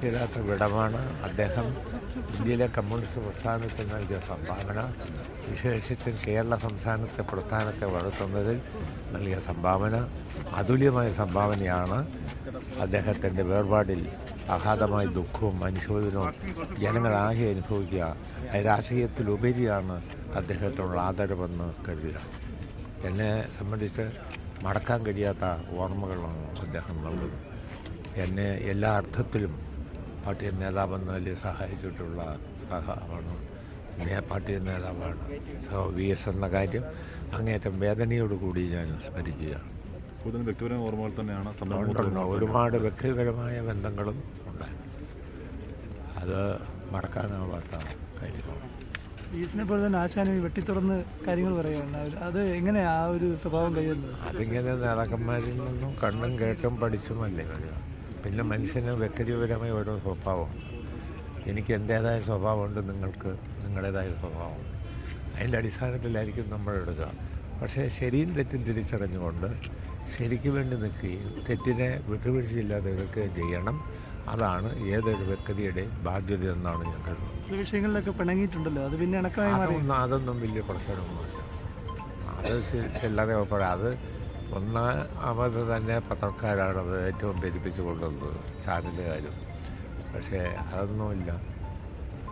തീരാത്ത വിടവാണ് അദ്ദേഹം ഇന്ത്യയിലെ കമ്മ്യൂണിസ്റ്റ് പ്രസ്ഥാനത്തിന് നൽകിയ സംഭാവന. വിശേഷിച്ചും കേരള സംസ്ഥാനത്തെ പ്രസ്ഥാനത്തെ വളർത്തുന്നതിൽ നൽകിയ സംഭാവന അതുല്യമായ സംഭാവനയാണ്. അദ്ദേഹത്തിൻ്റെ വേർപാടിൽ അഗാധമായ ദുഃഖവും അനുശോചനവും ജനങ്ങളാകെ അനുഭവിക്കുക. രാഷ്ട്രീയത്തിലുപരിയാണ് അദ്ദേഹത്തിനുള്ള ആദരവെന്ന് കരുതുക. എന്നെ സംബന്ധിച്ച് മറക്കാൻ കഴിയാത്ത ഓർമ്മകളാണ് അദ്ദേഹം നൽകുന്നത്. എന്നെ എല്ലാ അർത്ഥത്തിലും പാർട്ടി നേതാവെന്നതിൽ സഹായിച്ചിട്ടുള്ള സഹാവാണ്. പാർട്ടി നേതാവാണ് VS എന്ന കാര്യം അങ്ങേറ്റം വേദനയോടുകൂടി ഞാൻ സ്മരിക്കുകയാണ്. വ്യക്തിപരമായ ഓർമ്മകൾ തന്നെയാണ്. ഒരുപാട് വ്യക്തിപരമായ ബന്ധങ്ങളും ഉണ്ടായി. അത് മറക്കാനാവാത്ത കാര്യമാണ്. ഈസിനെ പോലെ തന്നെ ആശാനും വെട്ടിത്തുറന്ന് കാര്യങ്ങൾ പറയുകയാണ്. അത് എങ്ങനെ ആ ഒരു സ്വഭാവം കൈവരുന്നത്? അതിങ്ങനെ നേതാക്കന്മാരിൽ നിന്നും കണ്ടും കേട്ടും പഠിച്ചുമല്ലേ വരിക. പിന്നെ മനുഷ്യന് വ്യക്തിപരമായ ഓരോ സ്വഭാവമുണ്ട്. എനിക്ക് എൻ്റേതായ സ്വഭാവമുണ്ട്, നിങ്ങൾക്ക് നിങ്ങളുടേതായ സ്വഭാവമുണ്ട്. അതിൻ്റെ അടിസ്ഥാനത്തിലായിരിക്കും നമ്മൾ എടുക്കുക. പക്ഷേ ശരിയും തെറ്റും തിരിച്ചറിഞ്ഞുകൊണ്ട് ശരിക്ക് വേണ്ടി നിൽക്കുകയും തെറ്റിനെ വിട്ടുവീഴ്ചയില്ലാതെ നിൽക്കുകയും ചെയ്യണം. അതാണ് ഏതൊരു വ്യക്തിയുടെയും ബാധ്യത എന്നാണ് ഞാൻ കരുതുന്നത്. വിഷയങ്ങളിലൊക്കെ പിണങ്ങിയിട്ടുണ്ടല്ലോ, അത് പിന്നെ ഇണക്കമായി മാറി. അതൊന്നും വലിയ പ്രശ്നമൊന്നുമില്ല. അത് ചില്ലറ പറയാം. അത് ഒന്നാമത് തന്നെ പത്രക്കാരാണത് ഏറ്റവും പെരുപ്പിച്ച് കൊണ്ടുവന്നത്, ചാനലുകാരും. പക്ഷേ അതൊന്നുമില്ല.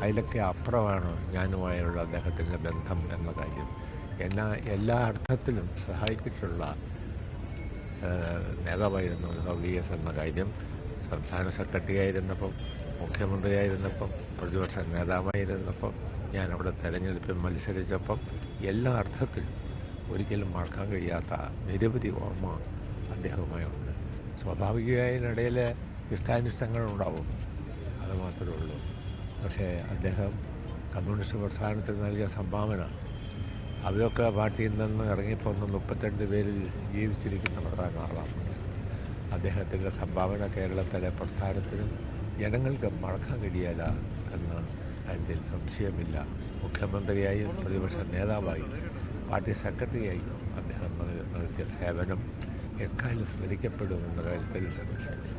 അതിലൊക്കെ അപ്പുറമാണ് ഞാനുമായുള്ള അദ്ദേഹത്തിൻ്റെ ബന്ധം എന്ന കാര്യം. എന്നെ എല്ലാ അർത്ഥത്തിലും സഹായിച്ചിട്ടുള്ള നേതാവായിരുന്നു VS എന്ന കാര്യം. സംസ്ഥാന സെക്രട്ടറി ആയിരുന്നപ്പം, മുഖ്യമന്ത്രിയായിരുന്നപ്പം, പ്രതിപക്ഷ നേതാവായിരുന്നപ്പം, ഞാനവിടെ തെരഞ്ഞെടുപ്പിൽ മത്സരിച്ചപ്പം എല്ലാ അർത്ഥത്തിലും ഒരിക്കലും മറക്കാൻ കഴിയാത്ത നിരവധി ഓർമ്മ അദ്ദേഹവുമായുണ്ട്. സ്വാഭാവികമായതിനിടയിൽ ഇഷ്ടാനിഷ്ടങ്ങളുണ്ടാവും, അത് മാത്രമേ ഉള്ളൂ. പക്ഷേ അദ്ദേഹം കമ്മ്യൂണിസ്റ്റ് പ്രസ്ഥാനത്തിന് നൽകിയ സംഭാവന, അവരൊക്കെ പാർട്ടിയിൽ നിന്ന് ഇറങ്ങിപ്പോൾ 32 പേരിൽ ജീവിച്ചിരിക്കുന്ന പ്രധാന ആളാണ്. അദ്ദേഹത്തിൻ്റെ സംഭാവന കേരളത്തിലെ പ്രസ്ഥാനത്തിനും ജനങ്ങൾക്ക് മറക്കാൻ കഴിയില്ല എന്ന് അതിൽ സംശയമില്ല. മുഖ്യമന്ത്രിയായും പ്രതിപക്ഷ നേതാവായും പാർട്ടി സെക്രട്ടറിയായും അദ്ദേഹം നടത്തിയ സേവനം എക്കാലം സ്മരിക്കപ്പെടുമെന്ന കാര്യത്തിൽ സംശയമില്ല.